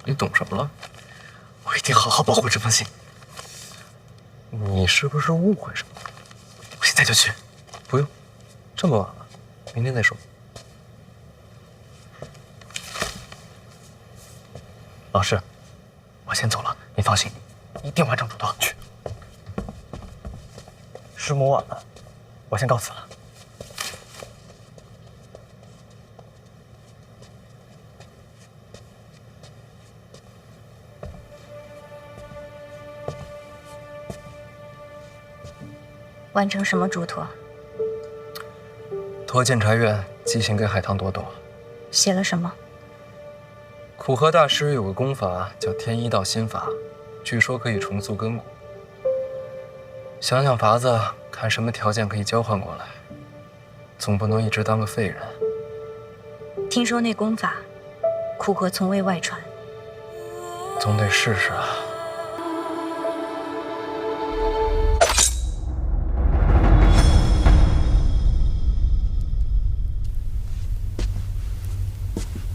你懂什么了？我一定好好保护这封信。你是不是误会什么？我现在就去。不用，这么晚了，明天再说。老师，我先走了，你放心，一定完成主刀。去。师母晚了，我先告辞了。 完成什么嘱托？托监察院寄信给海棠朵朵，写了什么？苦荷大师有个功法叫天一道心法，据说可以重塑根骨。想想法子，看什么条件可以交换过来，总不能一直当个废人。听说那功法，苦荷从未外传，总得试试啊。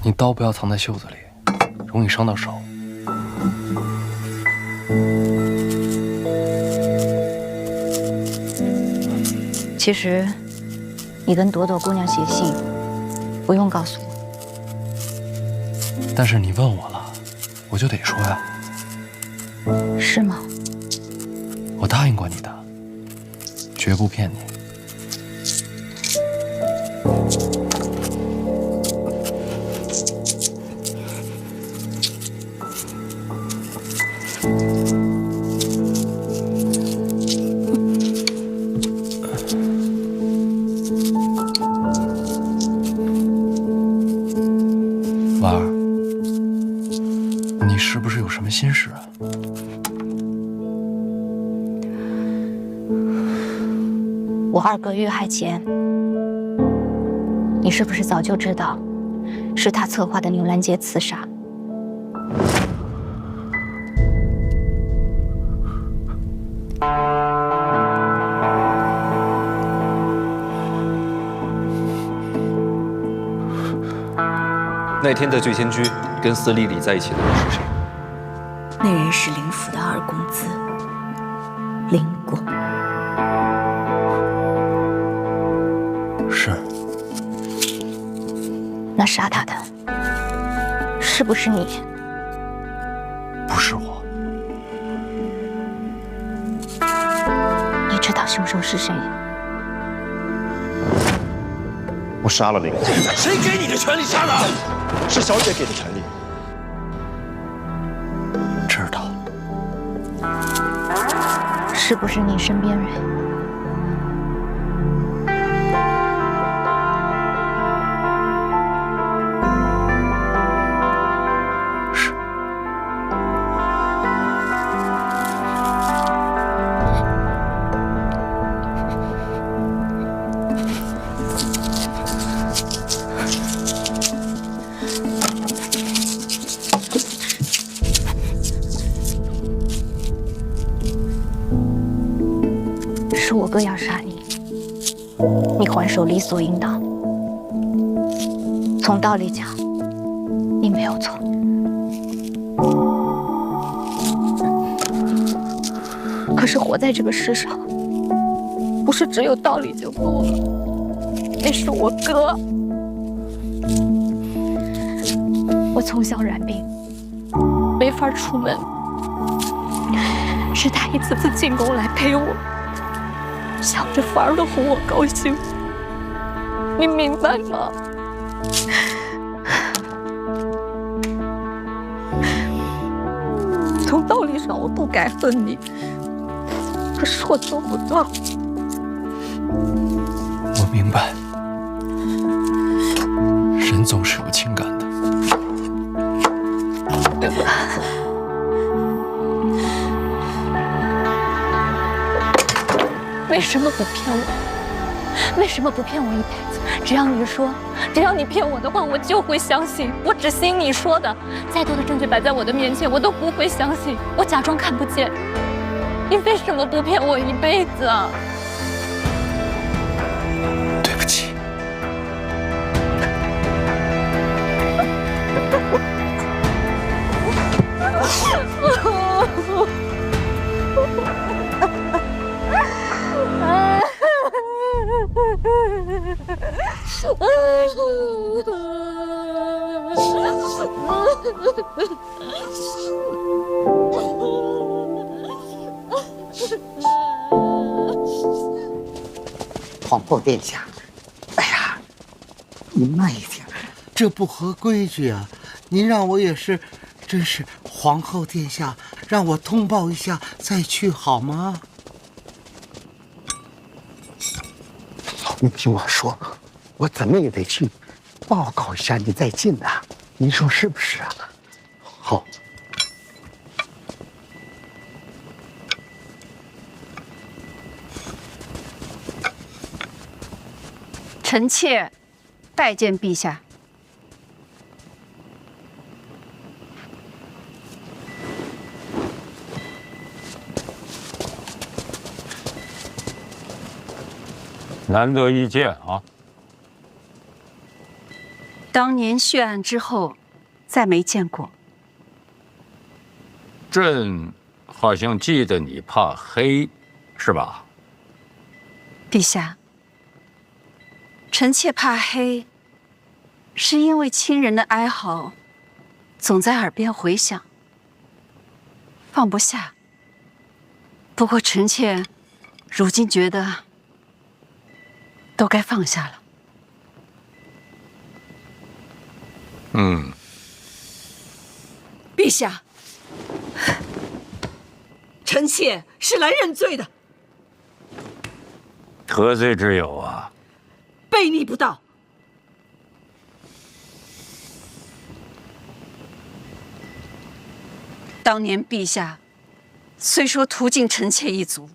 你刀不要藏在袖子里，容易伤到手。其实，你跟朵朵姑娘写信，不用告诉我。但是你问我了，我就得说呀。是吗？我答应过你的，绝不骗你。 婉儿，你是不是有什么心事啊？我二哥遇害前，你是不是早就知道是他策划的牛栏街刺杀？那天在醉仙居跟司礼礼在一起的人是谁？那人是林府的二公子林果。是。那杀他的是不是你？不是我。你知道凶手是谁？我杀了林果。谁给你的权利杀他？是小姐给的权利。知道。是不是你身边人？是。是我哥要杀你，你还手理所应当。从道理讲，你没有错。可是活在这个世上，不是只有道理就够了。那是我哥，我从小染病，没法出门，是他一次次进宫来陪我。 想着法儿的哄我高兴，你明白吗？从道理上我不该恨你，可是我做不到。我明白，人总是有情感的。为什么不骗我？为什么不骗我一辈子？只要你说，只要你骗我的话，我就会相信。我只信你说的，再多的证据摆在我的面前，我都不会相信。我假装看不见。你为什么不骗我一辈子啊？对不起。皇后殿下，哎呀，您慢一点，这不合规矩啊！您让我也是，真是皇后殿下，让我通报一下再去好吗？您听我说，我怎么也得去报告一下你再进呐，您说是不是啊？好。臣妾拜见陛下。难得一见啊！当年血案之后，再没见过。朕好像记得你怕黑，是吧？陛下，臣妾怕黑，是因为亲人的哀嚎总在耳边回响，放不下。不过臣妾如今觉得都该放下了。陛下，臣妾是来认罪的，何罪之有啊？悖逆不道。当年陛下虽说屠尽臣妾一族，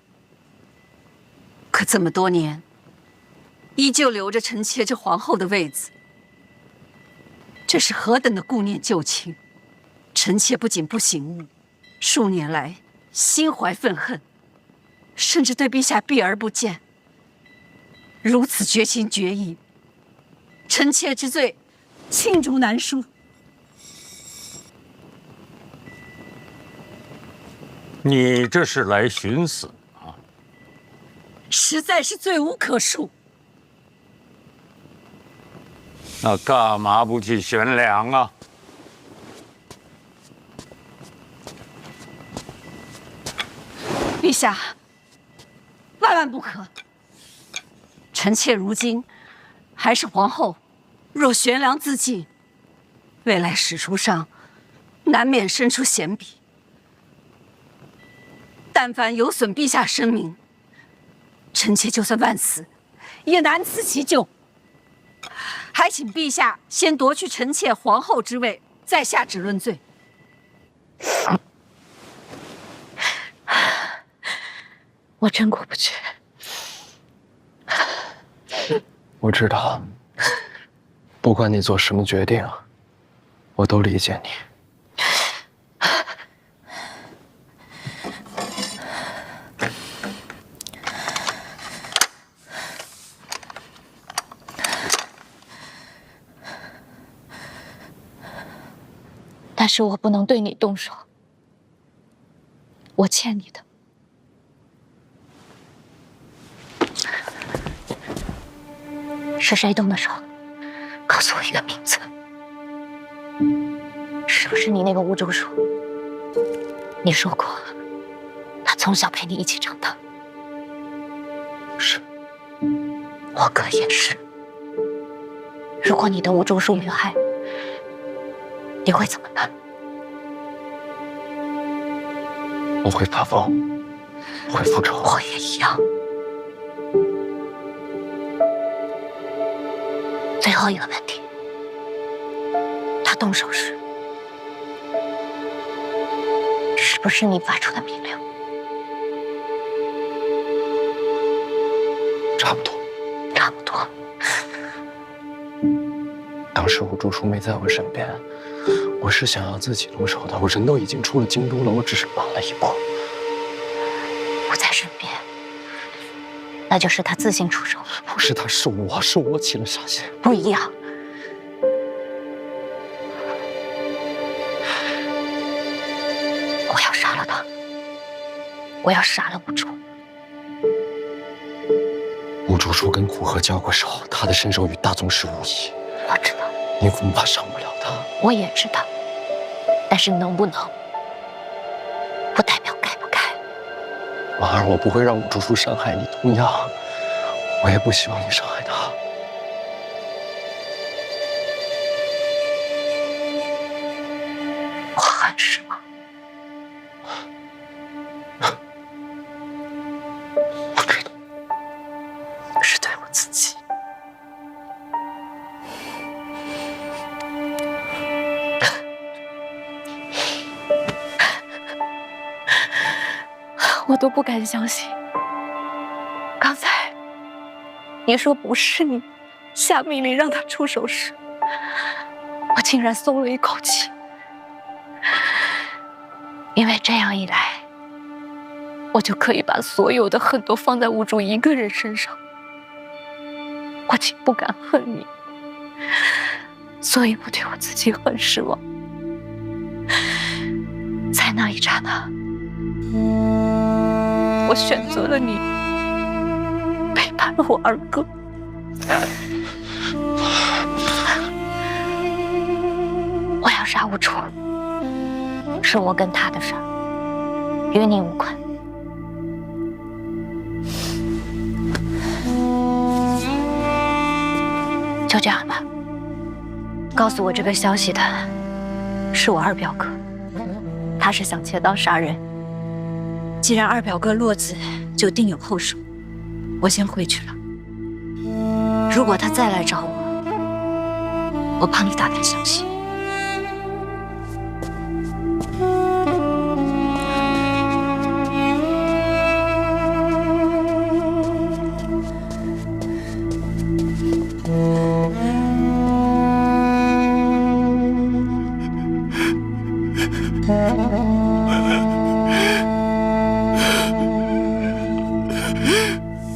可这么多年，依旧留着臣妾这皇后的位子，这是何等的顾念旧情！臣妾不仅不醒悟，数年来心怀愤恨，甚至对陛下避而不见。如此绝情绝义，臣妾之罪，罄竹难书。你这是来寻死啊？实在是罪无可恕。那干嘛不去悬梁啊？陛下，万万不可！臣妾如今还是皇后，若悬梁自尽，未来史书上难免生出嫌笔。但凡有损陛下声名，臣妾就算万死，也难辞其咎。还请陛下先夺去臣妾皇后之位，再下旨论罪。我真过不去。我知道，不管你做什么决定，我都理解你。但是我不能对你动手，我欠你的。是谁动的手？告诉我一个名字。是不是你那个吴周叔？你说过，他从小陪你一起长大。是。我哥也是。如果你的吴周叔遇害，你会怎么办？我会发疯，会复仇。我也一样。最后一个问题，他动手时，是不是你发出的命令？差不多。差不多。当时吴祝书没在我身边，我是想要自己动手的。我人都已经出了京都了，我只是晚了一步。不在身边，那就是他自行出手。不是他，是我起了杀心。不一样。我要杀了他，我要杀了吴祝。吴祝书跟苦荷交过手，他的身手与大宗师无异。我知道。你恐怕伤不了他。我也知道。但是能不能，不代表该不该。婉儿，我不会让武叔叔伤害你，同样，我也不希望你伤害他。我恨是吗？我知道，是对我自己。我都不敢相信，刚才你说不是你下命令让他出手时，我竟然松了一口气。因为这样一来，我就可以把所有的恨都放在兀竹一个人身上。我竟不敢恨你，所以我对我自己很失望。在那一刹那，我选择了你，背叛了我二哥。我要杀兀竹，是我跟他的事儿，与你无关。就这样吧，告诉我这个消息的是我二表哥，他是想切刀杀人。既然二表哥落子，就定有后手。我先回去了。如果他再来找我，我帮你打探消息。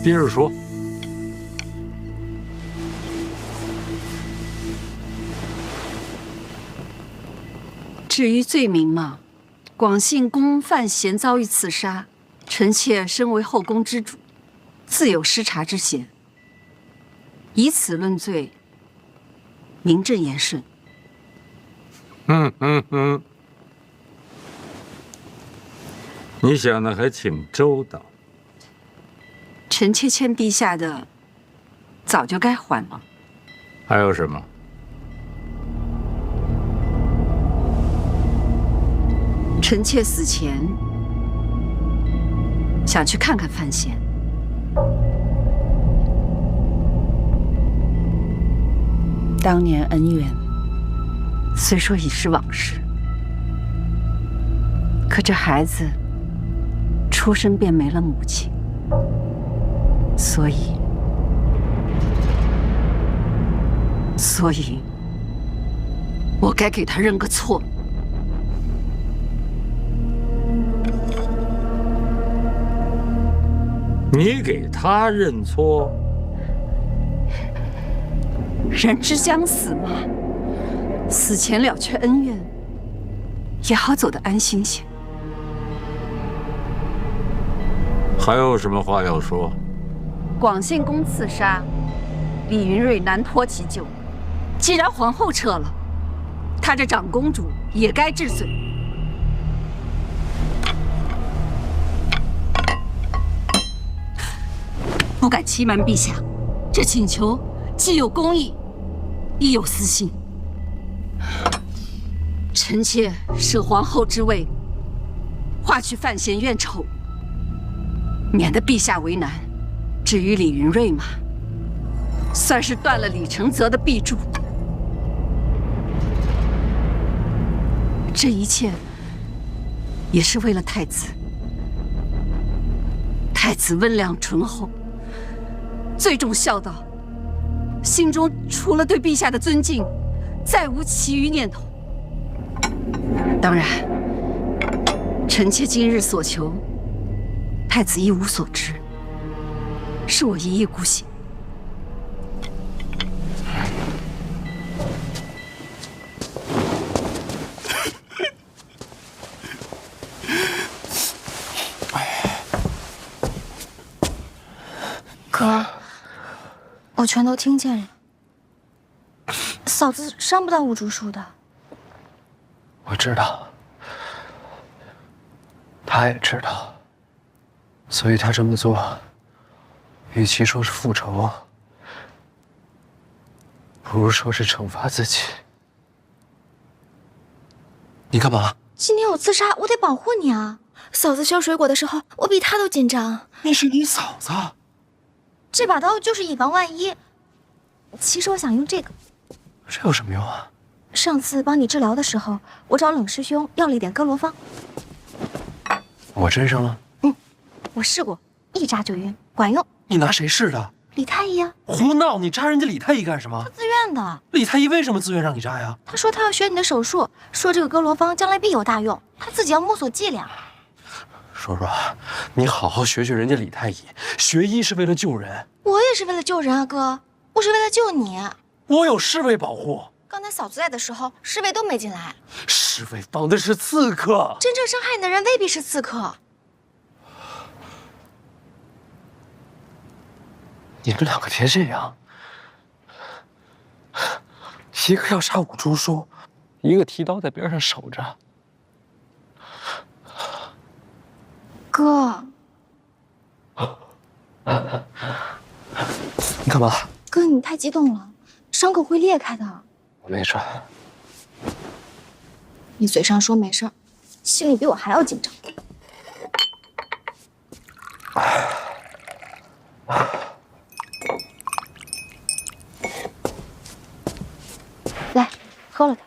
接着说。至于罪名嘛，广信宫范闲遭遇刺杀，臣妾身为后宫之主，自有失察之嫌，以此论罪，名正言顺。你想的还挺周到。臣妾欠陛下的，早就该还了。还有什么？臣妾死前想去看看范闲。当年恩怨虽说已是往事，可这孩子出生便没了母亲，所以我该给他认个错。你给他认错？人之将死嘛，死前了却恩怨，也好走得安心些。还有什么话要说？广信宫刺杀，李云瑞难脱其咎。既然皇后撤了，她这长公主也该治罪。不敢欺瞒陛下，这请求既有公义，亦有私心。臣妾舍皇后之位，化去范闲怨仇，免得陛下为难。至于李云瑞嘛，算是断了李承泽的臂柱。这一切也是为了太子。太子温良醇厚，最重孝道，心中除了对陛下的尊敬，再无其余念头。当然，臣妾今日所求，太子一无所知，是我一意孤行。哥，我全都听见了。嫂子伤不到兀竹叔的。我知道，他也知道，所以他这么做，与其说是复仇，不如说是惩罚自己。你干嘛？今天我自杀，我得保护你啊！嫂子削水果的时候，我比她都紧张。那是你嫂子。这把刀就是以防万一。其实我想用这个。这有什么用啊？上次帮你治疗的时候，我找冷师兄要了一点哥罗芳。我身上了？我试过，一扎就晕，管用。你拿谁试的？李太医啊。胡闹！你扎人家李太医干什么？他自愿的。李太医为什么自愿让你扎呀？他说他要学你的手术，说这个哥罗芳将来必有大用，他自己要摸索伎俩。说说，你好好学学人家李太医，学医是为了救人。我也是为了救人啊，哥，我是为了救你。我有侍卫保护。刚才嫂子在的时候，侍卫都没进来。侍卫防的是刺客，真正伤害你的人未必是刺客。你们两个别这样，一个要杀五竹叔，一个提刀在边上守着。哥，你干嘛？哥，你太激动了，伤口会裂开的。我没事。你嘴上说没事，心里比我还要紧张。来，喝了它。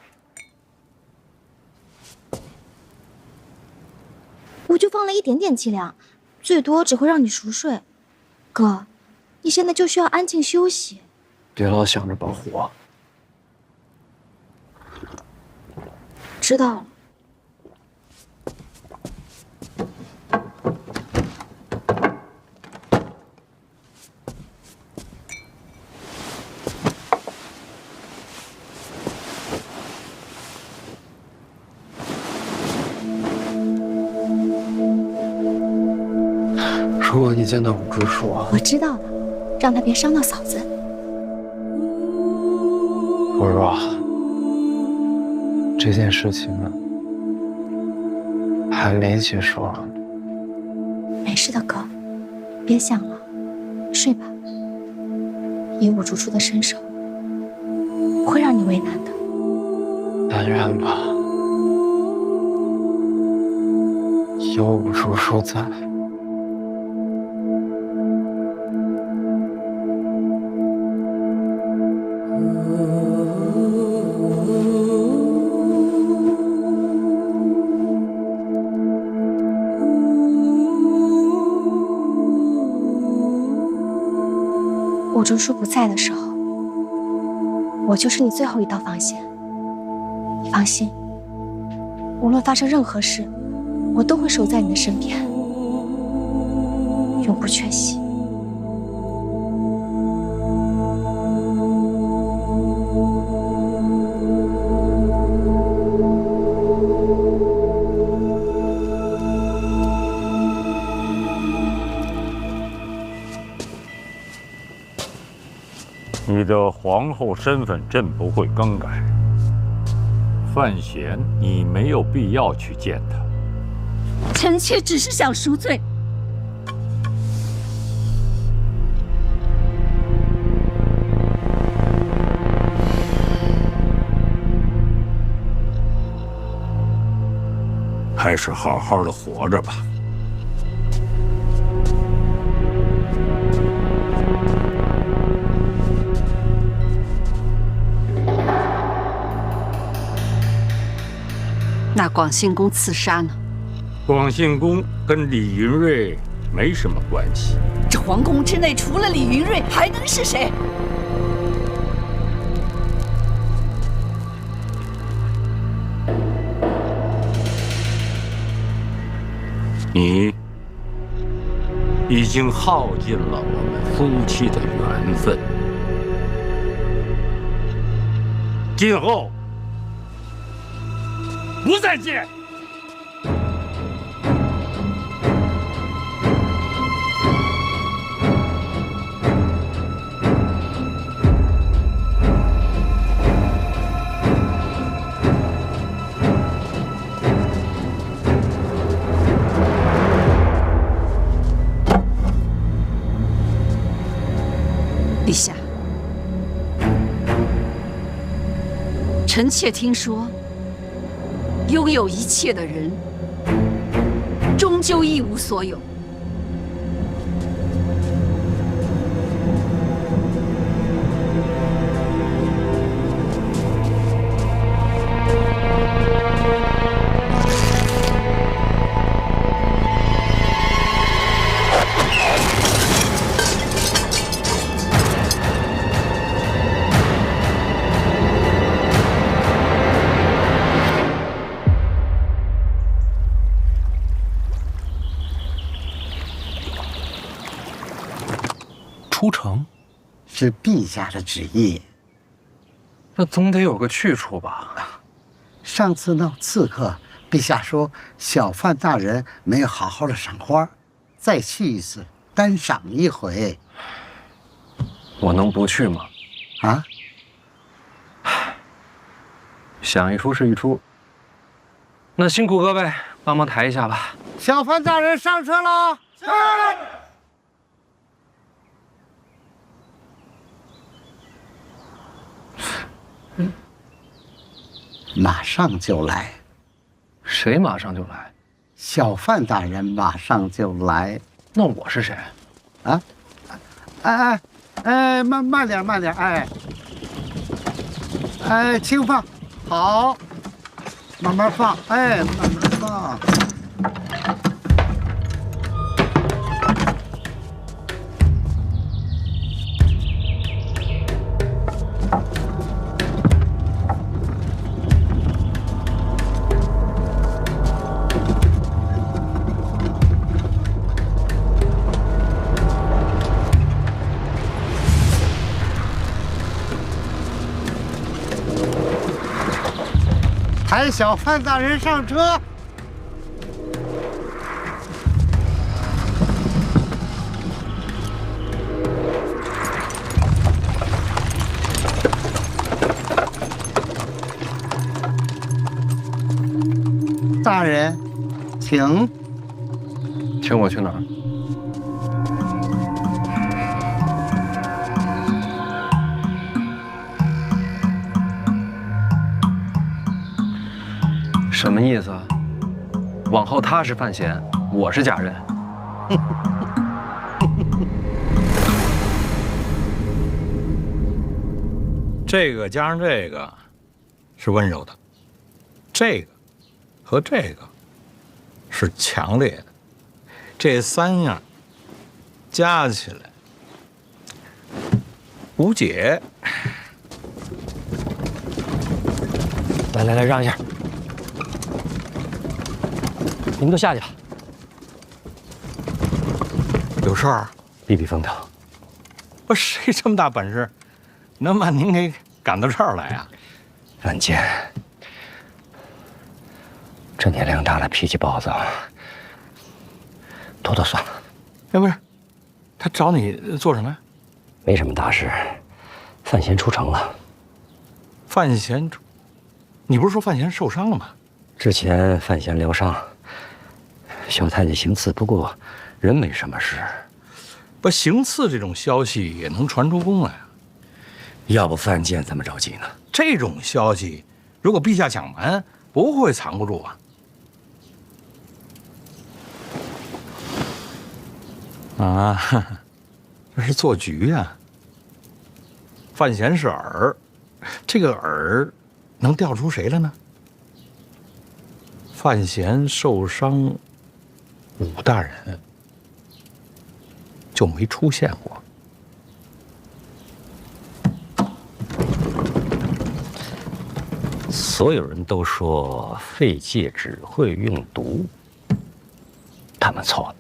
我就放了一点点剂量，最多只会让你熟睡。哥，你现在就需要安静休息。别老想着保护我。知道了。如果你见到五竹叔，我知道的，让他别伤到嫂子。我说，这件事情还没结束。没事的，哥，别想了，睡吧。以五竹叔的身手，不会让你为难的。但愿吧，有五竹叔在。五竹叔不在的时候，我就是你最后一道防线。你放心，无论发生任何事，我都会守在你的身边，永不缺席。你的皇后身份朕不会更改。范闲，你没有必要去见他。臣妾只是想赎罪。还是好好的活着吧。那广信公刺杀呢？广信公跟李云瑞没什么关系。这皇宫之内除了李云瑞，还能是谁？你已经耗尽了我们夫妻的缘分，今后不再见。臣妾听说，拥有一切的人，终究一无所有。出城，是陛下的旨意。那总得有个去处吧？上次闹刺客，陛下说小范大人没有好好的赏花，再去一次，单赏一回。我能不去吗？啊？想一出是一出。那辛苦各位，帮忙抬一下吧。小范大人上车了。是。马上就来。谁马上就来？小范大人马上就来。那我是谁？啊？慢点，轻放，好，慢慢放，慢慢放。抬小范大人上车。大人，请。请我去哪儿？什么意思啊？往后他是范闲，我是贾任。这个加上这个是温柔的，这个和这个是强烈的，这三样加起来无解。来，让一下。你们都下去吧。有事儿？避避风头。不，谁这么大本事，能把您给赶到这儿来啊？范建，这年龄大了，脾气暴躁，拖算了。哎，不是，他找你做什么呀？没什么大事，范闲出城了。范闲出，你不是说范闲受伤了吗？之前范闲疗伤。小太监行刺，不过人没什么事。不，行刺这种消息也能传出宫来啊？要不范建怎么着急呢？这种消息，如果陛下讲完，不会藏不住啊。啊，这是做局呀。范闲是饵，这个饵能钓出谁来呢？范闲受伤，武大人就没出现过。所有人都说废介只会用毒，他们错了。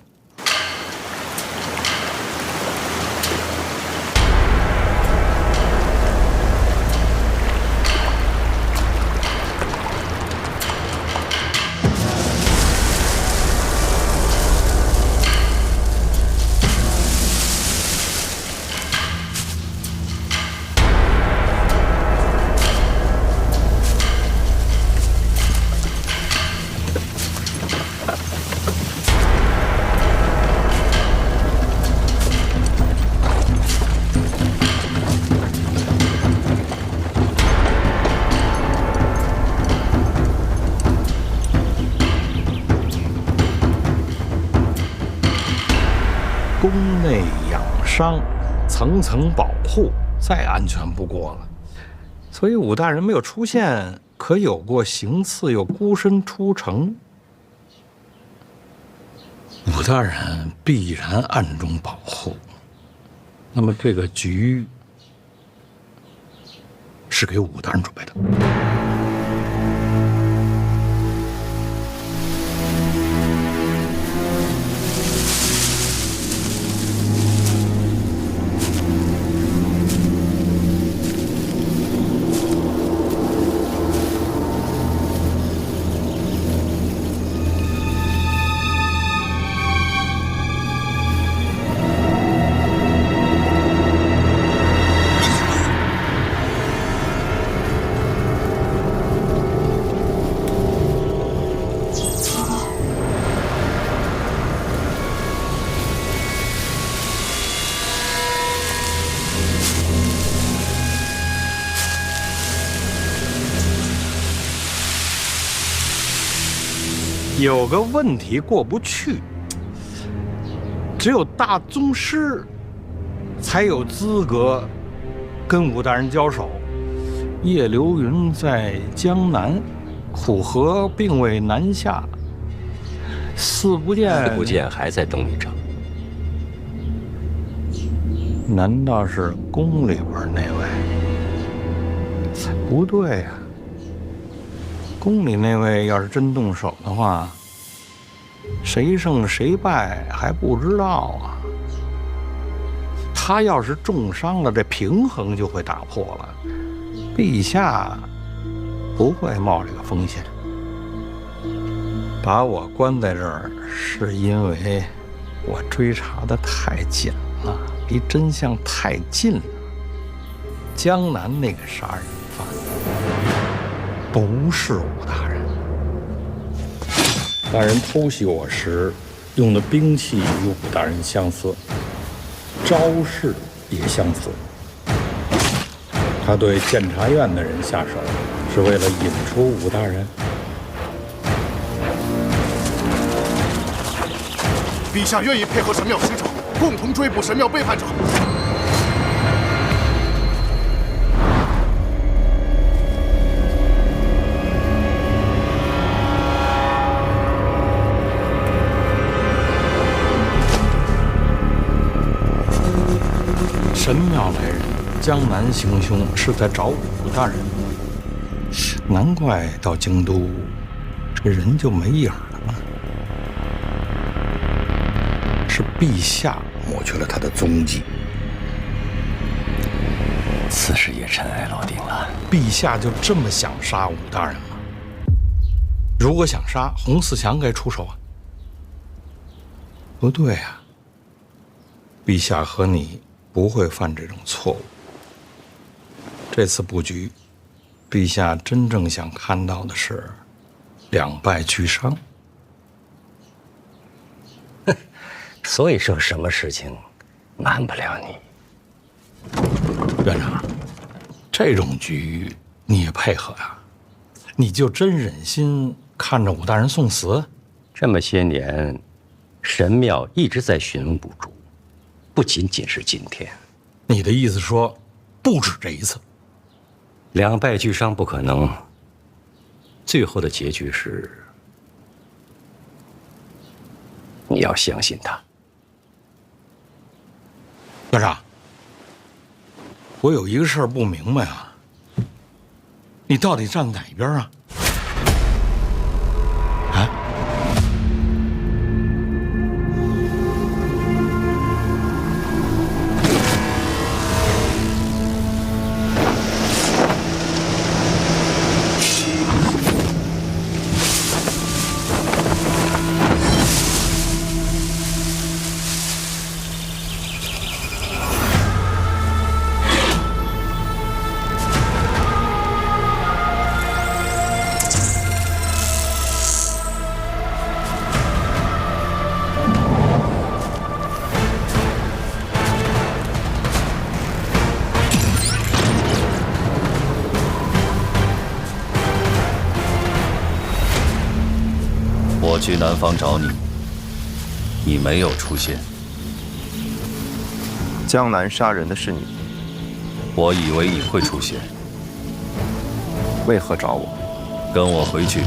伤，层层保护，再安全不过了。所以武大人没有出现，可有过行刺又孤身出城。武大人必然暗中保护。那么这个局是给武大人准备的。有个问题过不去，只有大宗师才有资格跟武大人交手。叶流云在江南，虎河并未南下，四不见还在等你着。难道是宫里边那位？不对呀，宫里那位要是真动手的话，谁胜谁败还不知道啊。他要是重伤了，这平衡就会打破了。陛下不会冒这个风险。把我关在这儿，是因为我追查的太紧了，离真相太近了。江南那个杀人犯不是武大人。大人偷袭我时用的兵器与武大人相似，招式也相似。他对监察院的人下手，是为了引出武大人。陛下愿意配合神庙使者，共同追捕神庙背叛者。神庙来人江南行凶，是在找武大人。难怪到京都，这人就没影了。是陛下抹去了他的踪迹。此事也尘埃落定了。陛下就这么想杀武大人吗？如果想杀，洪四强该出手啊。不对啊，陛下和你不会犯这种错误。这次布局，陛下真正想看到的是两败俱伤。所以说，什么事情瞒不了你。院长，这种局你也配合呀？你就真忍心看着武大人送死？这么些年，神庙一直在寻龙补竹，不仅仅是今天。你的意思说，不止这一次？两败俱伤不可能，最后的结局是，你要相信他。院长，我有一个事儿不明白啊，你到底站哪边啊？啊？我去南方找你，你没有出现。江南杀人的是你，我以为你会出现，为何找我？跟我回去。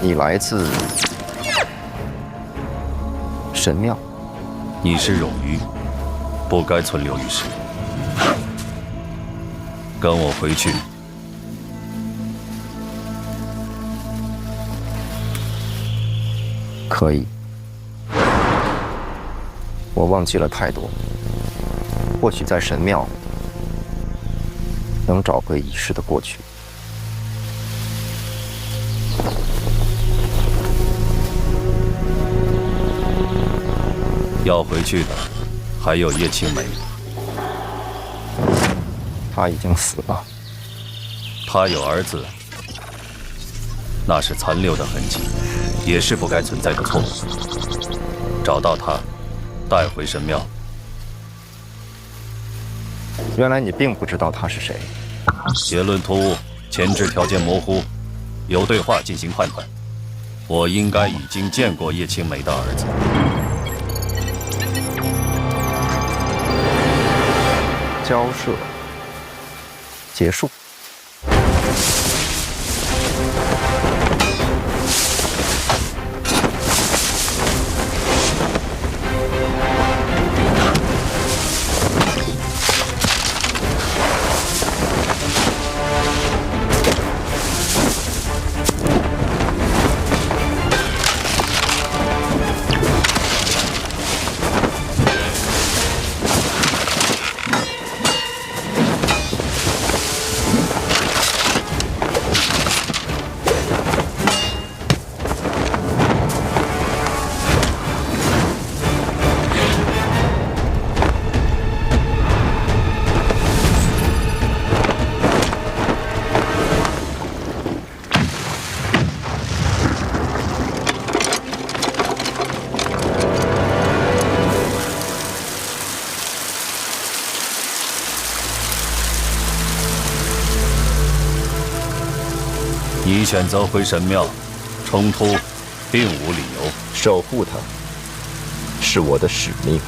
你来自神庙，你是冗余，不该存留于世。跟我回去。可以。我忘记了太多，或许在神庙能找回遗失的过去。要回去的还有叶青梅，她已经死了。她有儿子，那是残留的痕迹，也是不该存在的错误。找到他，带回神庙。原来你并不知道他是谁。结论突兀，前置条件模糊，由对话进行判断。我应该已经见过叶青梅的儿子。交涉结束。你选择回神庙，冲突并无理由。守护它是我的使命。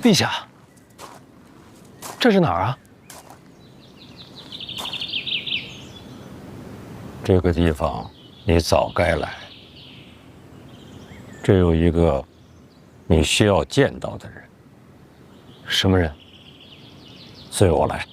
陛下，这是哪儿啊？这个地方你早该来。这有一个你需要见到的人。什么人？随我来。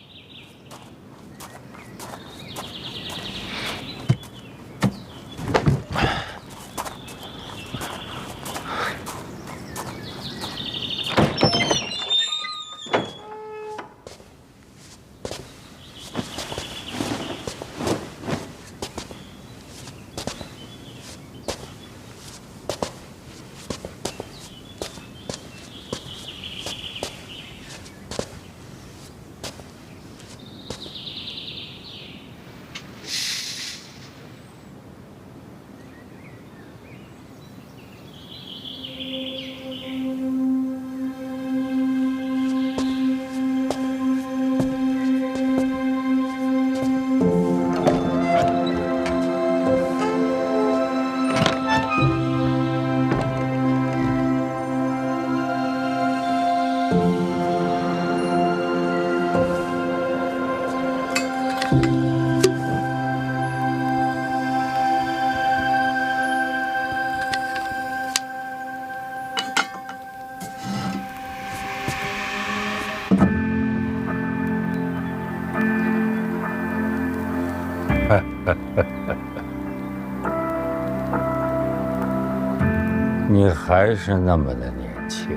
你还是那么的年轻，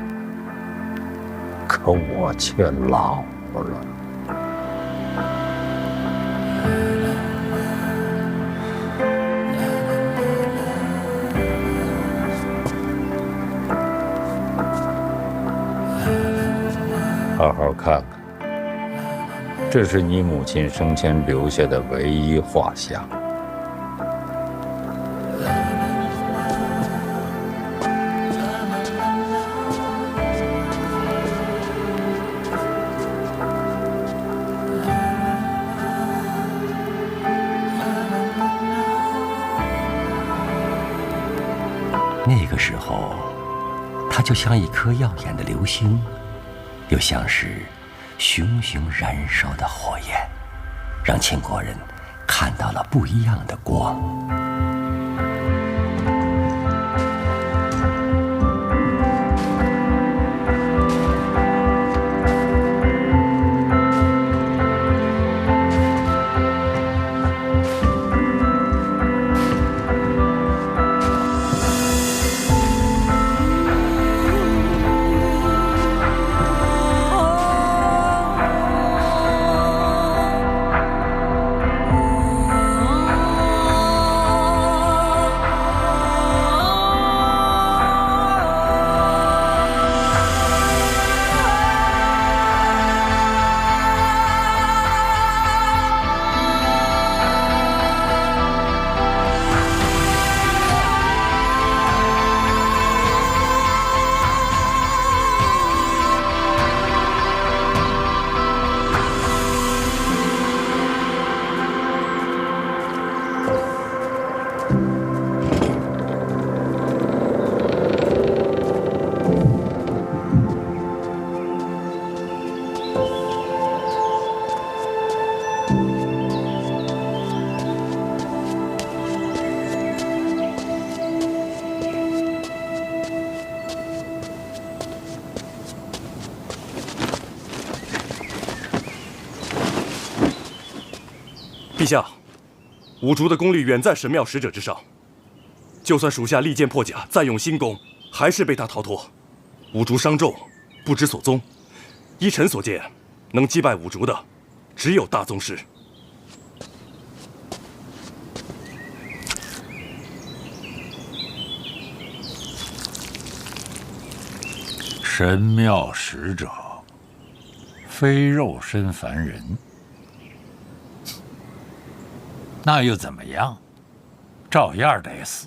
可我却老了。好好看看，这是你母亲生前留下的唯一画像。那个时候，它就像一颗耀眼的流星，又像是熊熊燃烧的火焰，让秦国人看到了不一样的光。陛下，五竹的功力远在神庙使者之上，就算属下利剑破甲，再用新功，还是被他逃脱。五竹伤重，不知所踪。依臣所见，能击败五竹的，只有大宗师。神庙使者，非肉身凡人。那又怎么样？照样得死。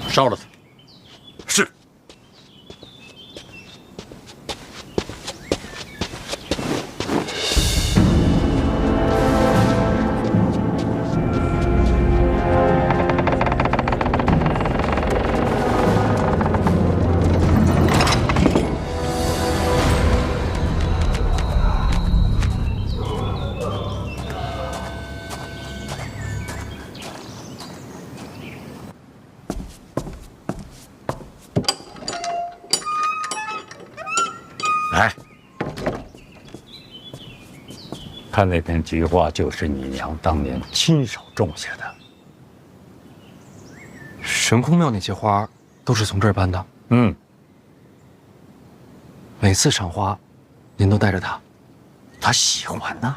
烧了他。是。看那片菊花就是你娘当年亲手种下的。神空庙那些花都是从这儿搬的。嗯，每次赏花，您都带着它。他喜欢呐，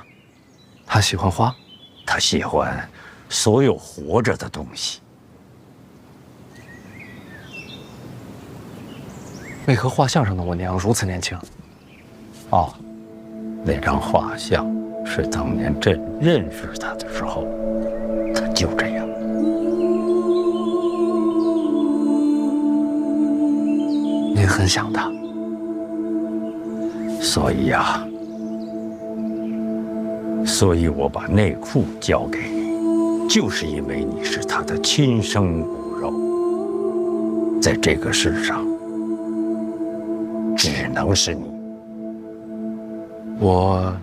他喜欢花，他喜欢所有活着的东西。为何画像上的我娘如此年轻？哦，那张画像是当年朕认识他的时候，他就这样。您很想他，所以呀，我把内裤交给你，就是因为你是他的亲生骨肉，在这个世上，只能是你。我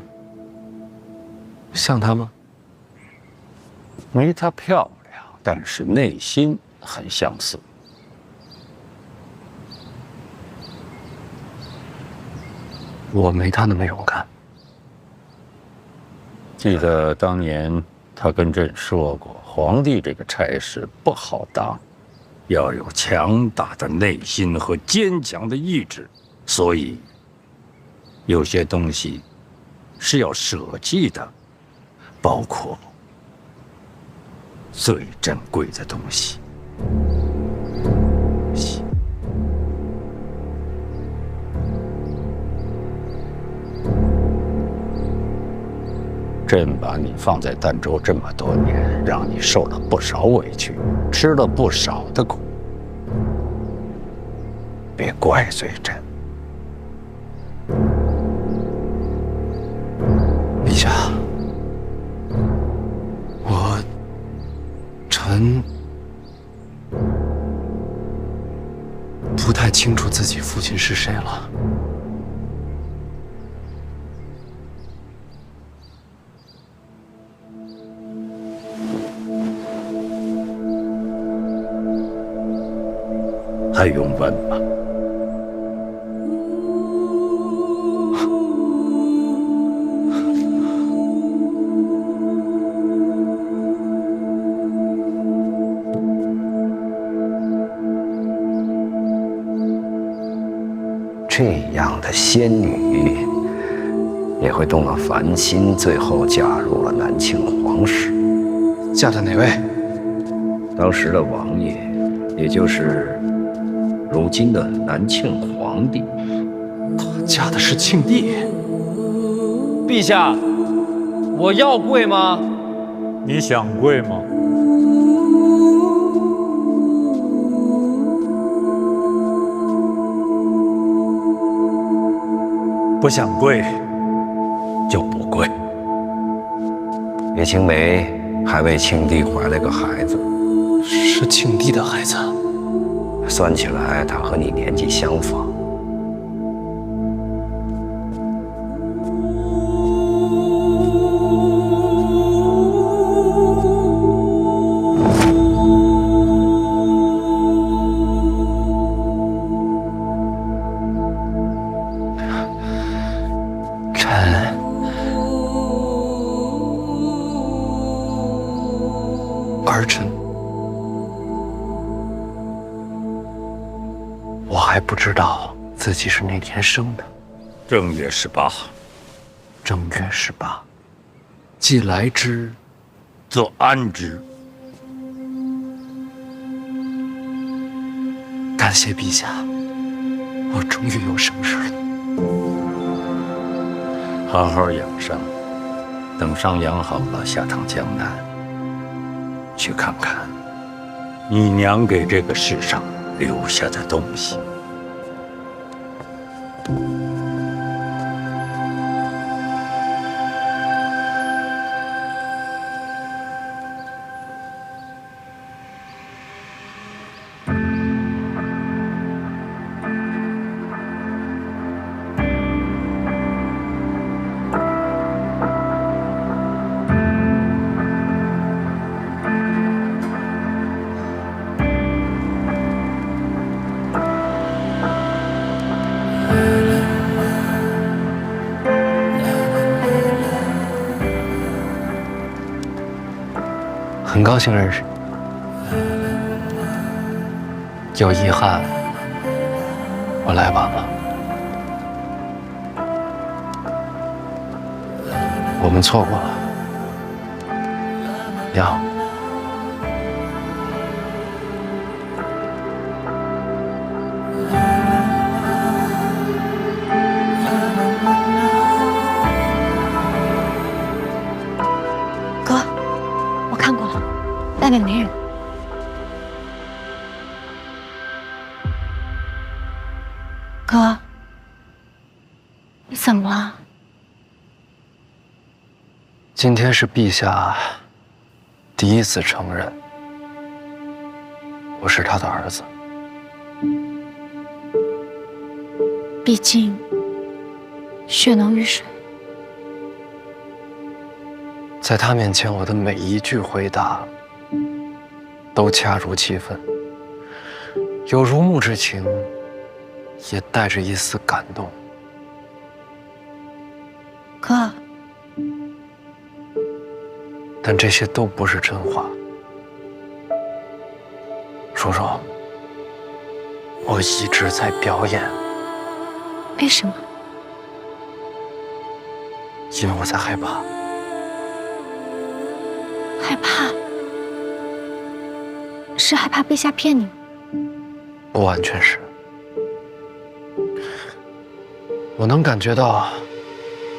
像她吗？没她漂亮，但是内心很相似。我没她那么勇敢。记得当年他跟朕说过，皇帝这个差事不好当，要有强大的内心和坚强的意志，所以有些东西是要舍弃的，包括最珍贵的东西。朕把你放在儋州这么多年，让你受了不少委屈，吃了不少的苦，别怪罪朕。陛下，臣不太清楚自己父亲是谁了。还用问吗？这样的仙女也会动了凡心，最后嫁入了南庆皇室。嫁的哪位？当时的王爷，也就是如今的南庆皇帝。嫁的是庆帝。陛下，我要跪吗？你想跪吗？不想跪就不跪。叶青梅还为庆帝怀了个孩子，是庆帝的孩子。算起来，他和你年纪相仿。儿臣，我还不知道自己是哪天生的。正月18。正月18，既来之，则安之。感谢陛下，我终于有省事了。好好养伤，等伤养好了，下趟江南，去看看你娘给这个世上留下的东西。很高兴认识你。有遗憾，我来晚了。我们错过了。你好。哥，我看过了，外面没人。哥，你怎么了？今天是陛下第一次承认我是他的儿子。毕竟血浓于水，在他面前，我的每一句回答都恰如其分，有如沐之情，也带着一丝感动。哥，但这些都不是真话。叔叔，我一直在表演。为什么？因为我在害怕。害怕？是害怕陛下骗你吗？不完全是。我能感觉到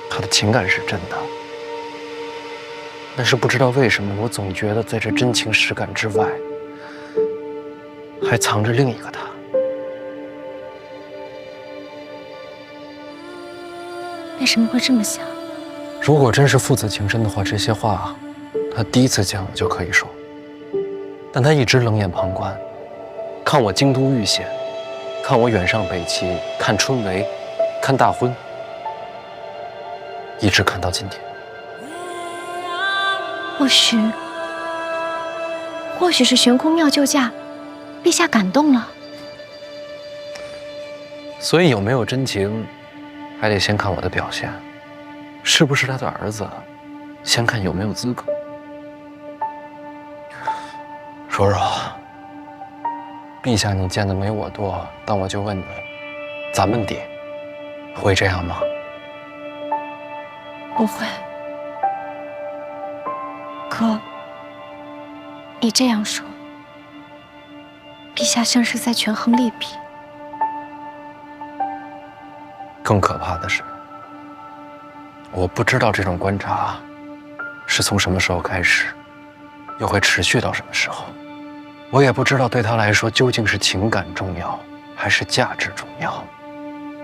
他的情感是真的，但是不知道为什么，我总觉得在这真情实感之外，还藏着另一个他。为什么会这么想？如果真是父子情深的话，这些话他第一次见我就可以说，但他一直冷眼旁观，看我京都遇险，看我远上北齐，看春闱，看大婚，一直看到今天。或许是悬空庙救驾，陛下感动了。所以有没有真情，还得先看我的表现，是不是他的儿子，先看有没有资格。叔叔，陛下你见的没我多，但我就问你，咱们爹会这样吗？不会。哥，你这样说，陛下像是在权衡利弊。更可怕的是，我不知道这种观察是从什么时候开始，又会持续到什么时候。我也不知道对他来说究竟是情感重要，还是价值重要。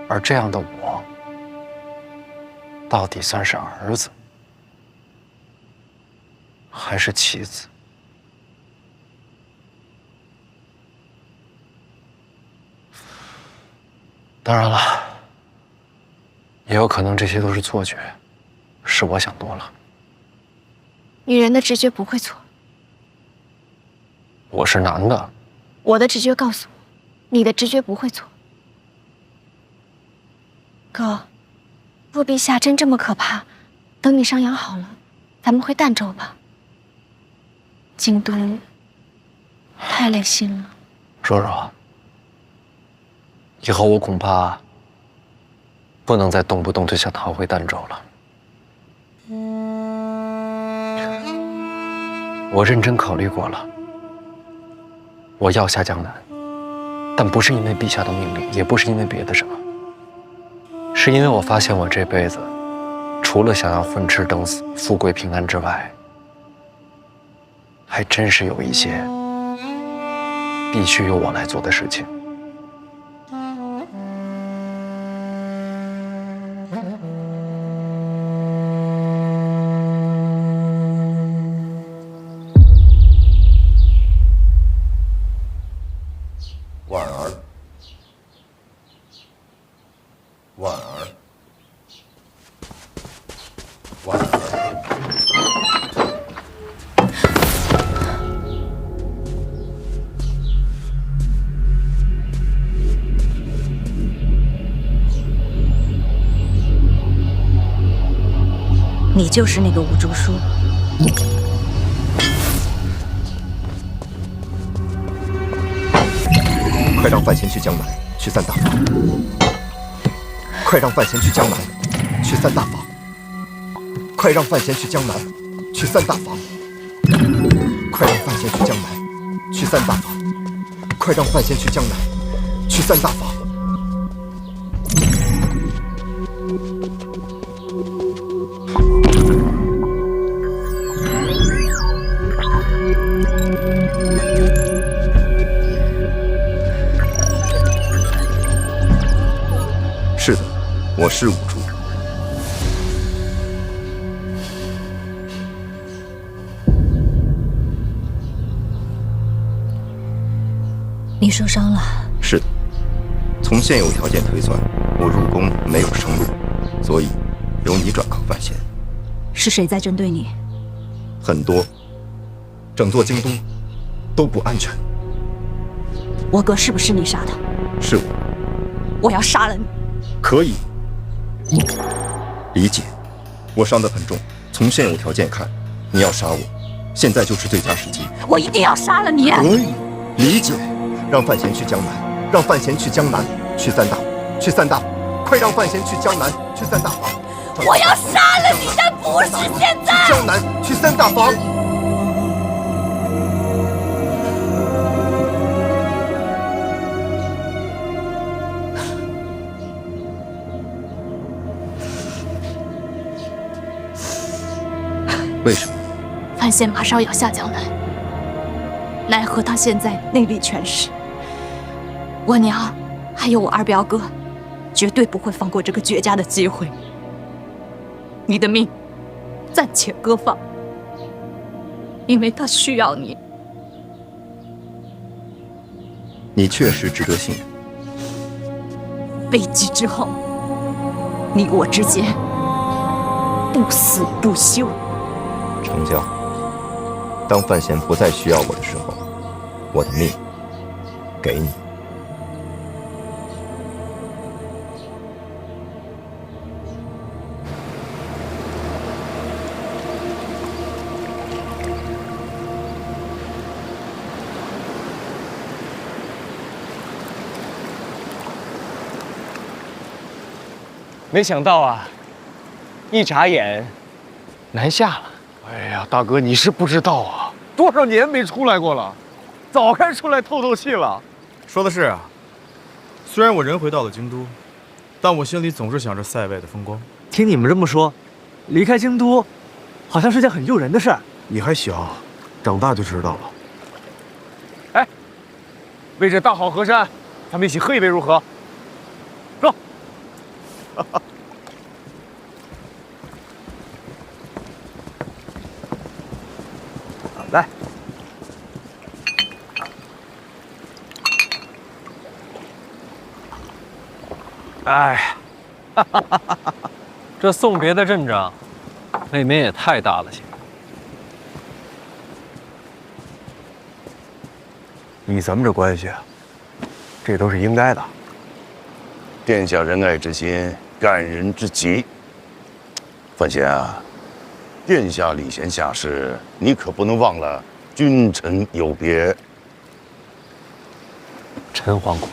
而这样的我，到底算是儿子，还是妻子？当然了，也有可能这些都是错觉，是我想多了。女人的直觉不会错。我是男的，我的直觉告诉我，你的直觉不会错。哥，若陛下真这么可怕，等你伤养好了，咱们回儋州吧。京都太累心了。叔叔，以后我恐怕不能再动不动就想逃回儋州了。我认真考虑过了，我要下江南，但不是因为陛下的命令，也不是因为别的什么，是因为我发现我这辈子除了想要混吃等死、富贵平安之外，还真是有一些必须由我来做的事情。婉儿，婉儿，婉儿。你就是那个吴竹书。快让范闲去江南，去三大房。快让范闲去江南，去三大房。快让范闲去江南，去三大房。快让范闲去江南，去三大房。快让范闲去江南，去三大房。是的，我是五竹。你受伤了？是的，从现有条件推算，我入宫没有生路，所以由你转靠范闲。是谁在针对你？很多，整座京都都不安全。我哥是不是你杀的？是我。我要杀了你。可以，理解。我伤得很重，从现有条件看，你要杀我，现在就是最佳时机。我一定要杀了你。可以，理解。让范闲去江南，让范闲去江南，去三大，去三大，快让范闲去江南，去三大房。我要杀了你，但不是现在。去江南，去三大房。为什么？范闲马上要下江南，奈何他现在内力全失。我娘还有我二表哥，绝对不会放过这个绝佳的机会。你的命暂且搁放，因为他需要你。你确实值得信任。悲剧之后，你我之间不死不休。成交。当范闲不再需要我的时候，我的命给你。没想到啊，一眨眼，南下了。哎呀，大哥，你是不知道啊，多少年没出来过了，早该出来透透气了。说的是啊，虽然我人回到了京都，但我心里总是想着塞外的风光。听你们这么说，离开京都，好像是件很诱人的事儿。你还小，长大就知道了。哎，为这大好河山，咱们一起喝一杯如何？走。来，哎，这送别的阵仗，未免也太大了些。以咱们这关系，这都是应该的。殿下仁爱之心，感人之极。范闲啊，殿下礼贤下士，你可不能忘了君臣有别。陈皇姑，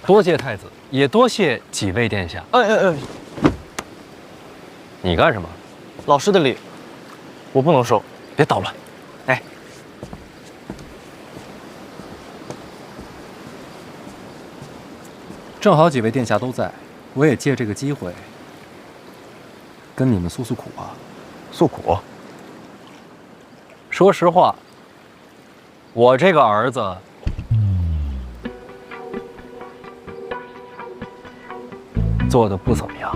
多谢太子，也多谢几位殿下。你干什么？老师的礼，我不能收。别捣乱。哎，正好几位殿下都在，我也借这个机会跟你们诉诉苦啊。诉苦？说实话，我这个儿子做的不怎么样。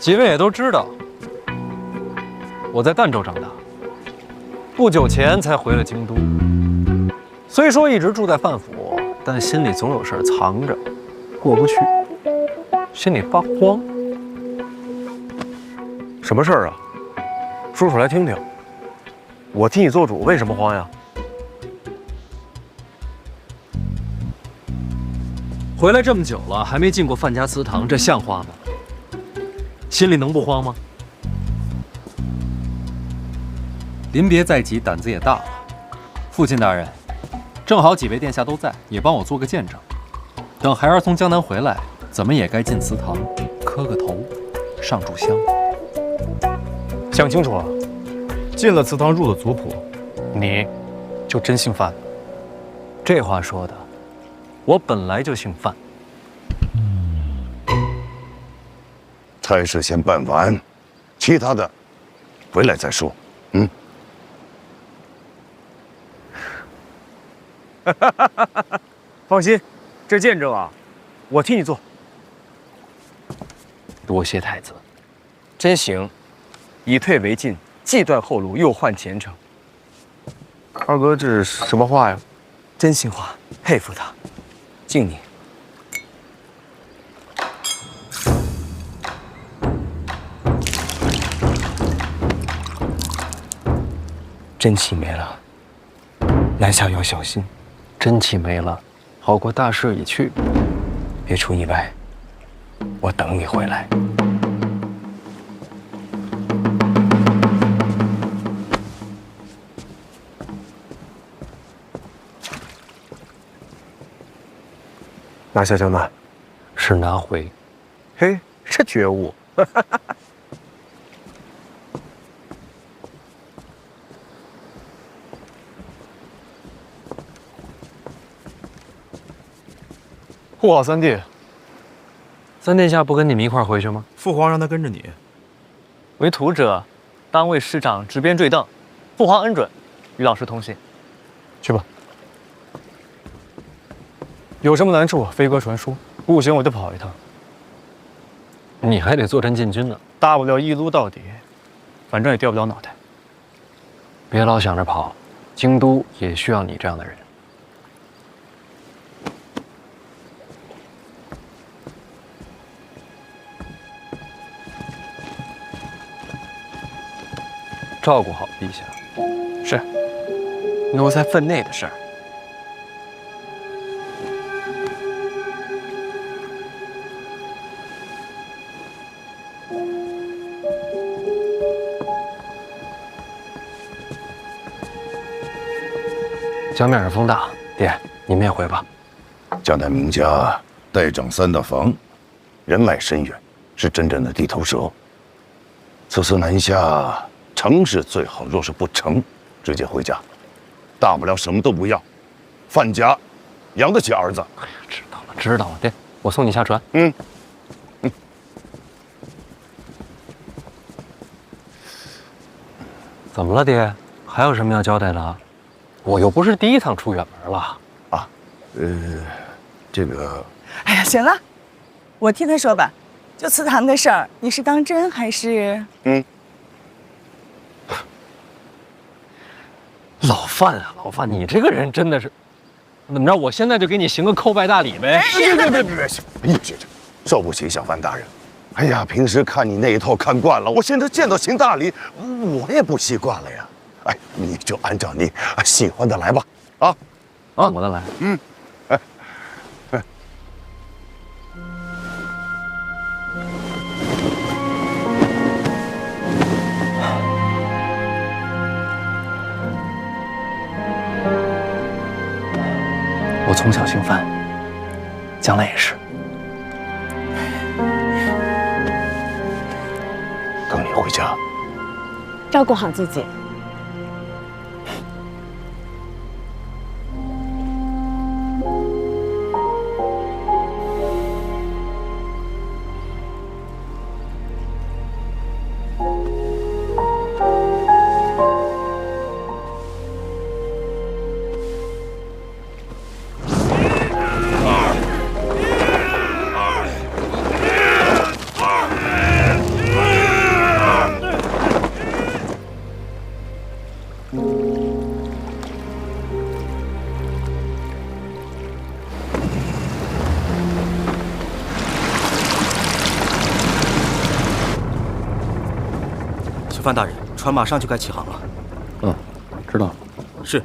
几位也都知道，我在赣州长大，不久前才回了京都。虽说一直住在范府，但心里总有事儿藏着，过不去，心里发慌。什么事儿啊？说出来听听。我替你做主，为什么慌呀？回来这么久了，还没进过范家祠堂，这像话吗？心里能不慌吗？临别在即，胆子也大了。父亲大人，正好几位殿下都在，也帮我做个见证。等孩儿从江南回来，怎么也该进祠堂，磕个头，上炷香。想清楚了，进了祠堂，入了族谱，你就真姓范。这话说的，我本来就姓范。差事先办完，其他的回来再说。放心，这见证啊，我替你做。多谢太子。真行，以退为进，既断后路，又换前程。二哥，这是什么话呀？真心话，佩服他，敬你。真气没了，南下要小心。真气没了，好过大势已去。别出意外，我等你回来。拿下江南，是拿回。嘿，这觉悟。护好三弟。三殿下不跟你们一块儿回去吗？父皇让他跟着你。为徒者，当为师长执鞭坠镫。父皇恩准，与老师同行。去吧。有什么难处，飞鸽传书。不行，我就跑一趟。你还得坐镇禁军呢。大不了一撸到底，反正也掉不了脑袋。别老想着跑，京都也需要你这样的人。照顾好陛下。是，奴才分内的事儿。江面上风大，爹，你们也回吧。江南名家代掌三大房，人脉深远，是真正的地头蛇。此次南下，成是最好，若是不成，直接回家，大不了什么都不要。范家养得起儿子。哎呀，知道了，爹，我送你下船。怎么了，爹？还有什么要交代的？我又不是第一趟出远门了。啊，这个……哎呀，行了，我听他说吧。就祠堂的事儿，你是当真还是……老范啊，老范，你这个人真的是……怎么着？我现在就给你行个叩拜大礼呗？别，受不起小范大人。哎呀，平时看你那一套看惯了，我现在见到行大礼，我也不习惯了呀。哎，你就按照你喜欢的来吧。啊，我的来。我从小姓范，将来也是。等你回家，照顾好自己。范大人，船马上就该起航了。知道了。是。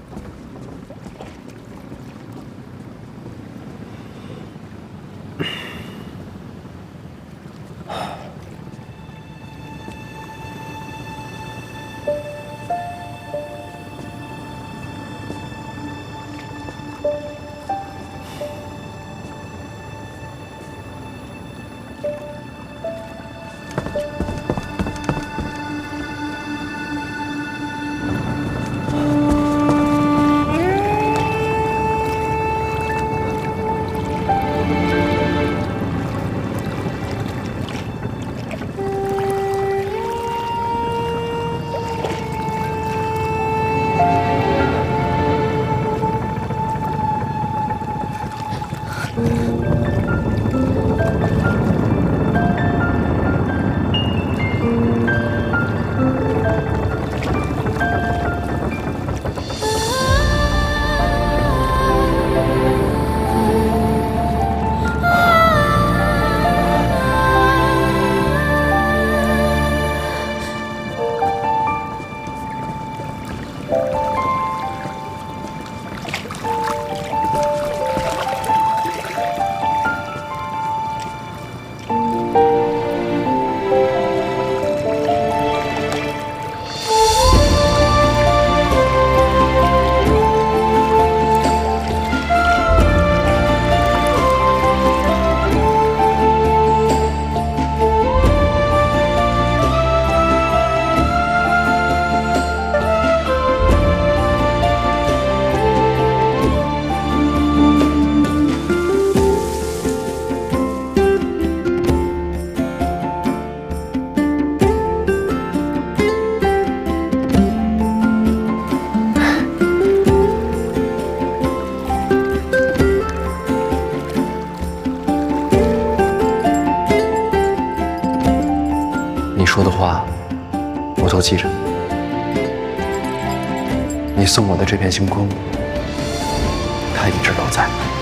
你说的话，我都记着。你送我的这片星空，它一直都在。